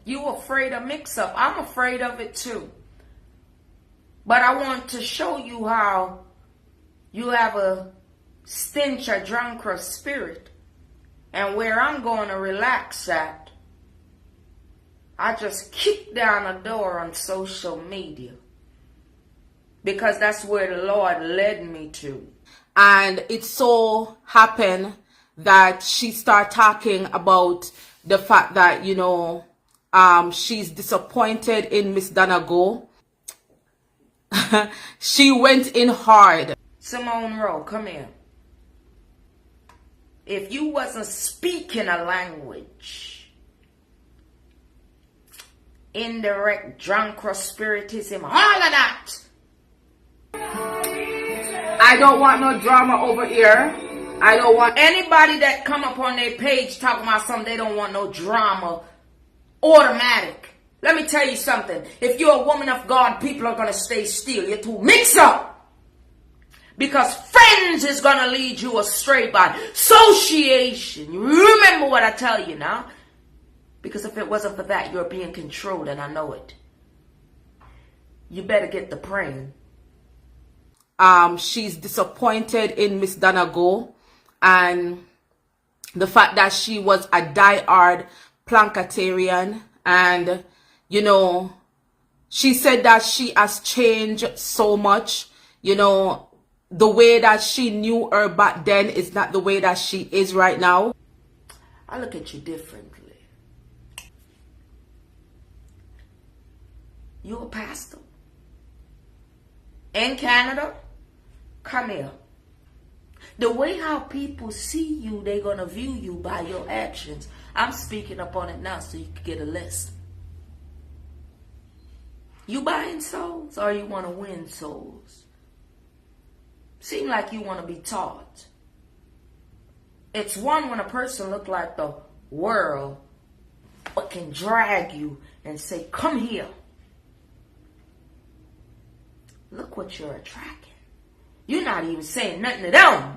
You afraid of mix-up. I'm afraid of it too. But I want to show you how you have a stench, a drunkard spirit. And where I'm going to relax at, I just kick down a door on social media. Because that's where the Lord led me to. And it so happened that she started talking about the fact that, you know, she's disappointed in Miss Danag. She went in hard. Cemone Rowe, come here. If you wasn't speaking a language, indirect, drunkard, spiritism, all of that. I don't want no drama over here. I don't want anybody that come up on their page talking about something, they don't want no drama. Automatic. Let me tell you something. If you're a woman of God, people are going to stay still. You're too mix up. Because friends is going to lead you astray by association. You remember what I tell you now? Because if it wasn't for that, you're being controlled, and I know it. You better get to praying. She's disappointed in Miss Danag and the fact that she was a die-hard Plankatarian, and you know, she said that she has changed so much. You know, the way that she knew her back then is not the way that she is right now. I look at you differently. You a pastor in Canada? Come here. The way how people see you, they're going to view you by your actions. I'm speaking up on it now so you can get a list. You buying souls or you want to win souls? Seem like you want to be taught. It's one when a person look like the world but can drag you and say, come here. Look what you're attracting. You're not even saying nothing to them.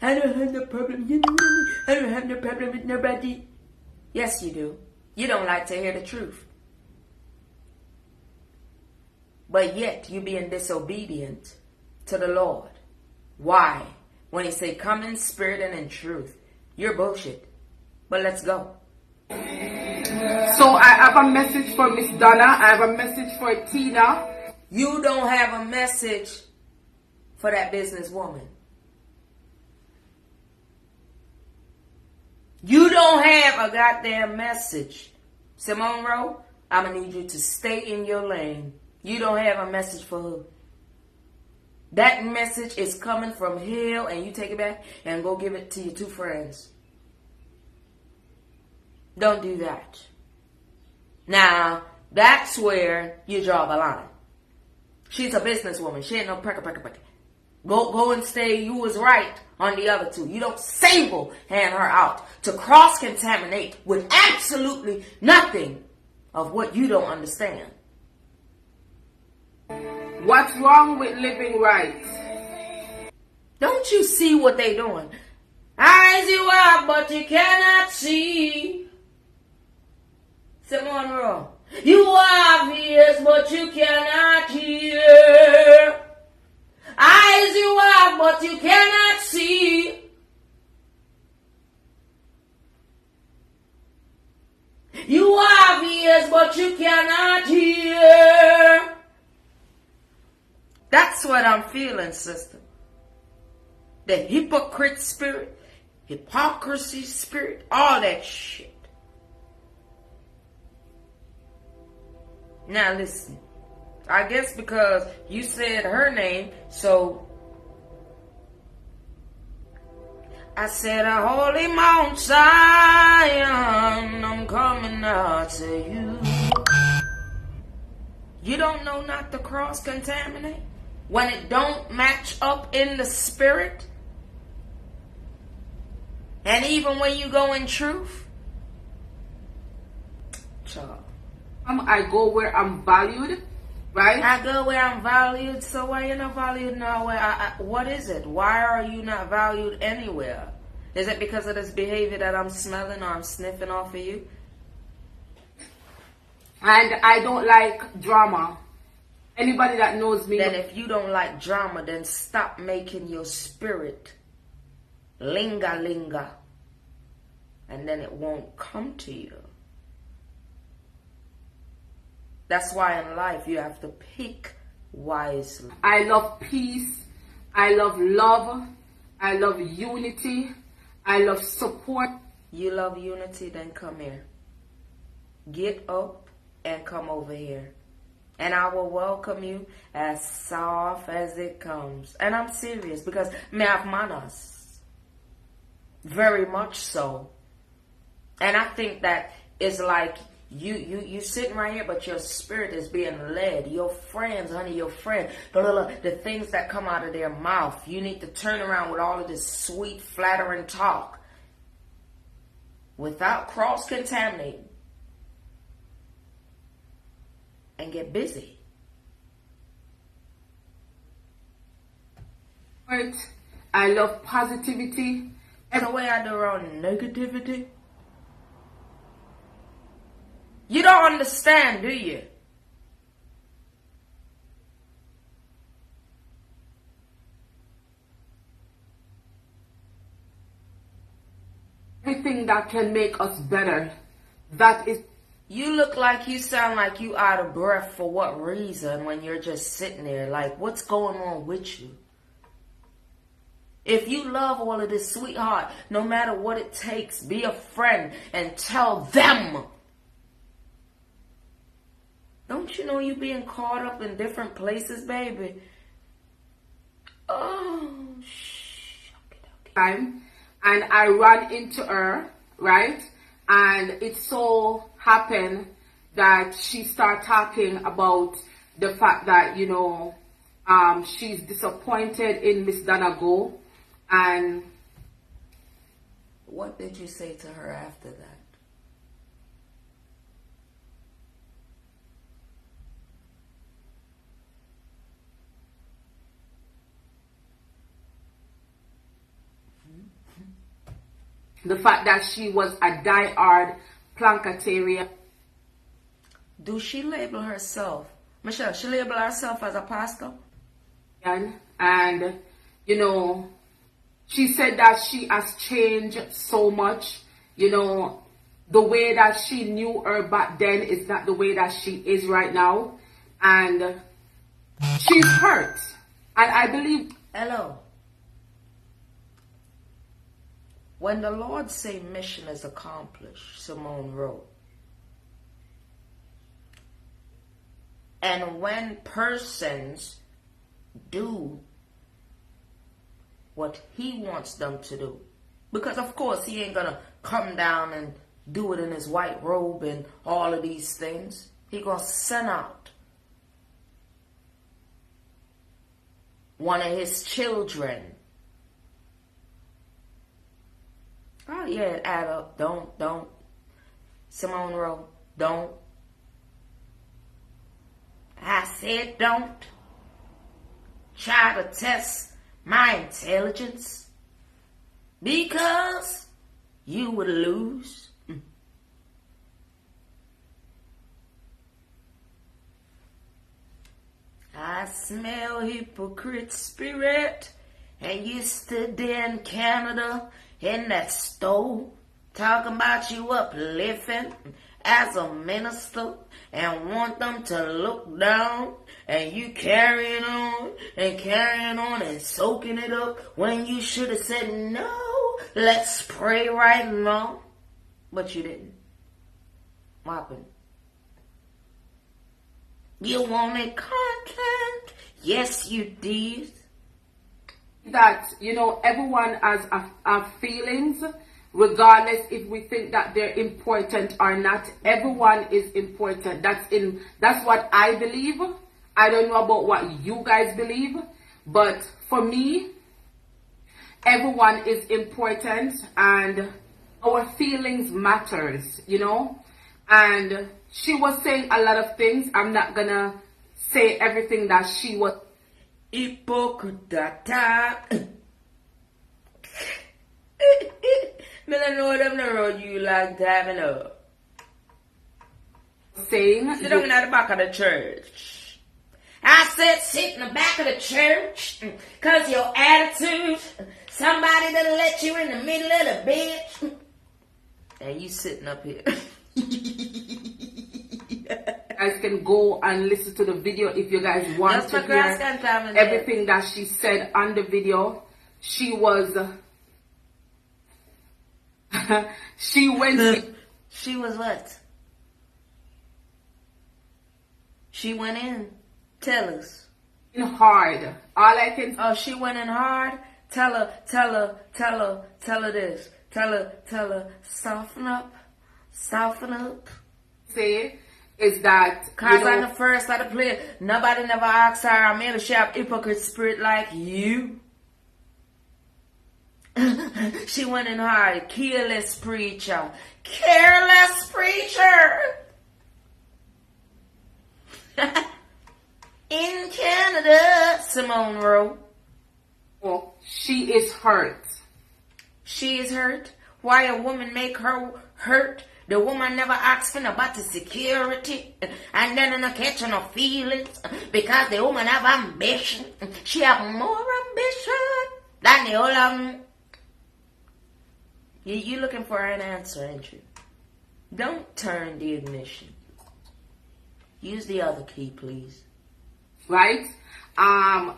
I don't have no problem. You know me. I don't have no problem with nobody. Yes, you do. You don't like to hear the truth. But yet, you being disobedient to the Lord. Why? When he say, come in spirit and in truth. You're bullshit. But let's go. So I have a message for Miss Donna. I have a message for Tina. You don't have a message for that businesswoman. You don't have a goddamn message. Cemone Rowe, I'm going to need you to stay in your lane. You don't have a message for her. That message is coming from hell, and you take it back and go give it to your two friends. Don't do that. Now, that's where you draw the line. She's a businesswoman. She ain't no pecker. Go and stay. You was right on the other two. You don't single hand her out to cross-contaminate with absolutely nothing of what you don't understand. What's wrong with living right? Don't you see what they doing? Eyes you have, but you cannot see. Cemone Rowe. You have ears, but you cannot hear. Eyes you have, but you cannot see. You have ears, but you cannot hear. That's what I'm feeling, sister. The hypocrite spirit, hypocrisy spirit, all that shit. Now listen, I guess because you said her name, so I said, a holy Mount Zion, I'm coming out to you. You don't know not to cross-contaminate when it don't match up in the spirit? And even when you go in truth? Child. I go where I'm valued, right? I go where I'm valued, so why you not valued nowhere? What is it? Why are you not valued anywhere? Is it because of this behavior that I'm smelling or I'm sniffing off of you? And I don't like drama. Anybody that knows me. Then if you don't like drama, then stop making your spirit linger. And then it won't come to you. That's why in life you have to pick wisely. I love peace. I love love. I love unity. I love support. You love unity, then come here. Get up and come over here. And I will welcome you as soft as it comes. And I'm serious because me have manners. Very much so. And I think that it's like you sitting right here, but your spirit is being led. Your friends, honey, your friend, the things that come out of their mouth, you need to turn around with all of this sweet, flattering talk without cross-contaminating and get busy. I love positivity. And the way I do around negativity, you don't understand, do you? Everything that can make us better, that is. You look like you sound like you out of breath. For what reason? When you're just sitting there, like, what's going on with you? If you love all of this, sweetheart, no matter what it takes, be a friend and tell them. Don't you know you being caught up in different places, baby? Oh, time, and I ran into her, right? And it so happened that she started talking about the fact that, you know, she's disappointed in Miss Danag. And what did you say to her after that? The fact that she was a die-hard Plancatarian. Do she label herself, Michelle, she label herself as a pastor? And, you know, she said that she has changed so much. You know, the way that she knew her back then is not the way that she is right now. And she's hurt. And I believe... Hello. When the Lord say mission is accomplished, Cemone Rowe, and when persons do what he wants them to do, because of course he ain't gonna come down and do it in his white robe and all of these things. He gonna send out one of his children. Oh yeah, add up. Don't. Cemone Rowe, don't. I said don't. Try to test my intelligence. Because you would lose. I smell hypocrite spirit. And you stood there in Canada in that stove talking about you uplifting as a minister and want them to look down, and you carrying on and soaking it up when you should have said no, let's pray right now. But you didn't. What happened? You wanted content? Yes, you did. That, you know, everyone has a feelings, regardless if we think that they're important or not. Everyone is important. That's what I believe. I don't know about what you guys believe, but for me, everyone is important and our feelings matters, you know. And she was saying a lot of things. I'm not gonna say everything that she was. Hypocrite. Me don't know them to road you like that, me know. saying. Sit down at the back of the church. I said sit in the back of the church because your attitude, somebody that'll let you in the middle of the bed. And you sitting up here. You guys can go and listen to the video if you guys want to hear everything that she said on the video. She was she went she was what? She went in. Tell us. Hard. All I can. Oh, she went in hard. Tell her this. Tell her, soften up. Say is that cause I'm the first of the play. Nobody never asked her, I'm in a sharp hypocrite spirit like you. She went in hard. Careless preacher. In Canada, Cemone Rowe. Oh, she is hurt. She is hurt. Why a woman make her hurt? The woman never asks for nobody security, and then in a catching of feelings because the woman have ambition. She have more ambition than the whole of them. You looking for an answer, ain't you? Don't turn the ignition. Use the other key, please. Right?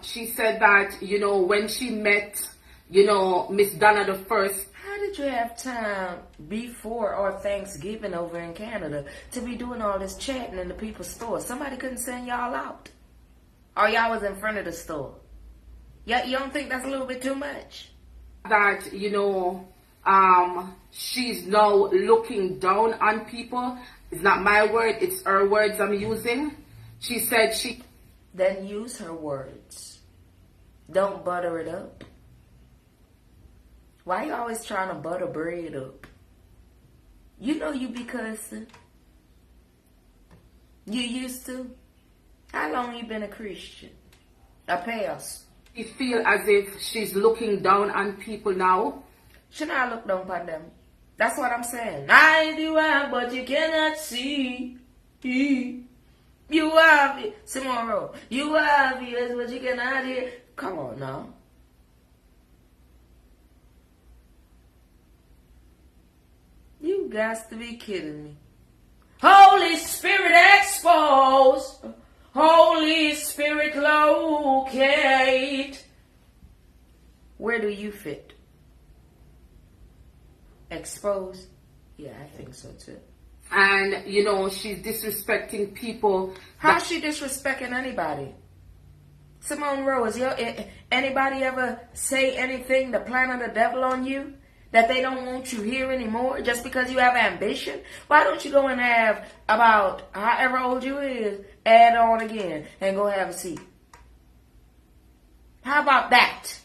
She said that, when she met, Miss Donna the first. How did you have time before or Thanksgiving over in Canada to be doing all this chatting in the people's store? Somebody couldn't send y'all out. Or y'all was in front of the store. You don't think that's a little bit too much? That, she's now looking down on people. It's not my word, it's her words I'm using. She said she... Then use her words. Don't butter it up. Why you always trying to butter bread up? You know you be cussing. You used to. How long you been a Christian? A past. You feel as if she's looking down on people now. She not look down on them. That's what I'm saying. I do have, but you cannot see. You have it. Cemone Rowe. You have it, but you cannot hear. Come on now. You got to be kidding me. Holy Spirit expose. Holy Spirit locate. Where do you fit? Expose? Yeah, I think so too. And, she's disrespecting people. How's she disrespecting anybody? Cemone Rowe, anybody ever say anything to plan of the devil on you? That they don't want you here anymore just because you have ambition? Why don't you go and have about however old you is, add on again, and go have a seat? How about that?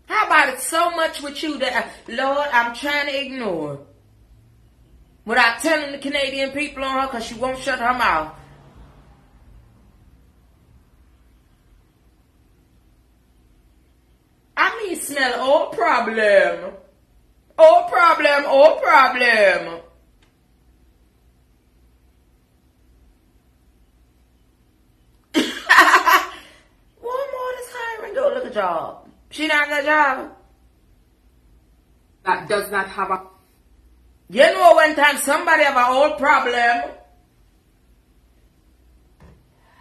How about it so much with you that, Lord, I'm trying to ignore without telling the Canadian people on her because she won't shut her mouth? I mean, smell all problem. All problem. Walmart is hiring. Go look at job. She not got a job. That does not have a... You know one time somebody have an old problem.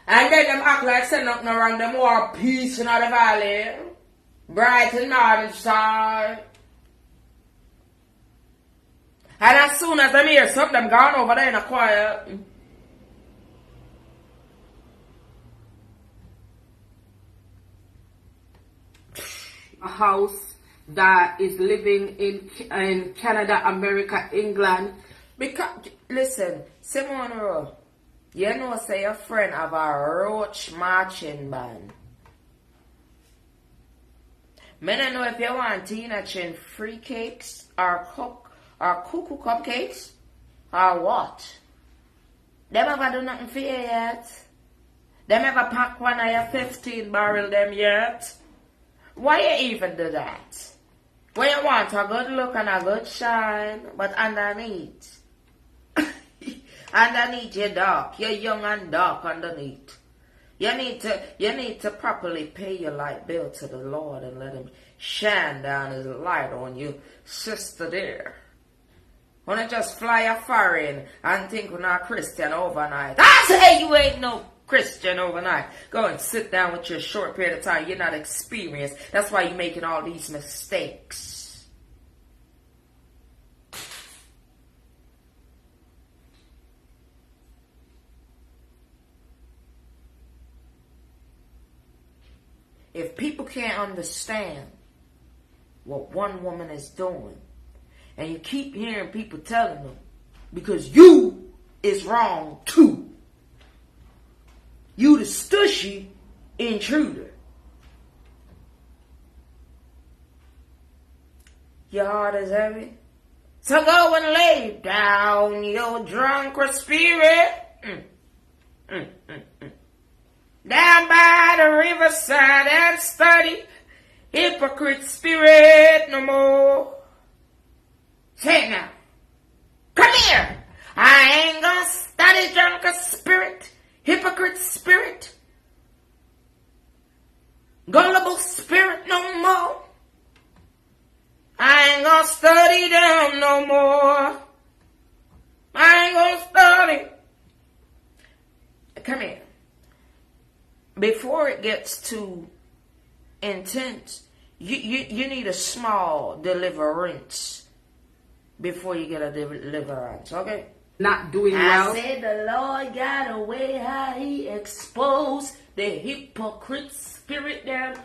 And then them act like say nothing wrong. Them more peace in the valley. Bright and northern star. And as soon as them hear something, them gone over there in a quiet. A house that is living in Canada, America, England. Because, listen, Cemone Rowe, you know say a friend of a roach marching band. Me don't know if you want Tina Chin free cakes or cuckoo cupcakes or what. Them ever do nothing for you yet? Them ever pack one of your 15 barrel them yet? Why you even do that? When you want a good look and a good shine, but underneath, Underneath you're dark. You're young and dark underneath. You need to properly pay your light bill to the Lord and let him shine down his light on you, sister dear. Wanna just fly a foreign and think we're not Christian overnight. I say you ain't no Christian overnight. Go and sit down with your short period of time. You're not experienced. That's why you're making all these mistakes. If people can't understand what one woman is doing, and you keep hearing people telling them, because you is wrong too. You the stushy intruder. Your heart is heavy? So go and lay down your drunken spirit. Down by the riverside and study hypocrite spirit no more. Say it now. Come here. I ain't gonna study drunken spirit, hypocrite spirit, gullible spirit no more. I ain't gonna study them no more. I ain't gonna study. Come here. Before it gets too intense, you need a small deliverance before you get a deliverance, okay? Not doing well. I said the Lord got a way how he exposed the hypocrite spirit down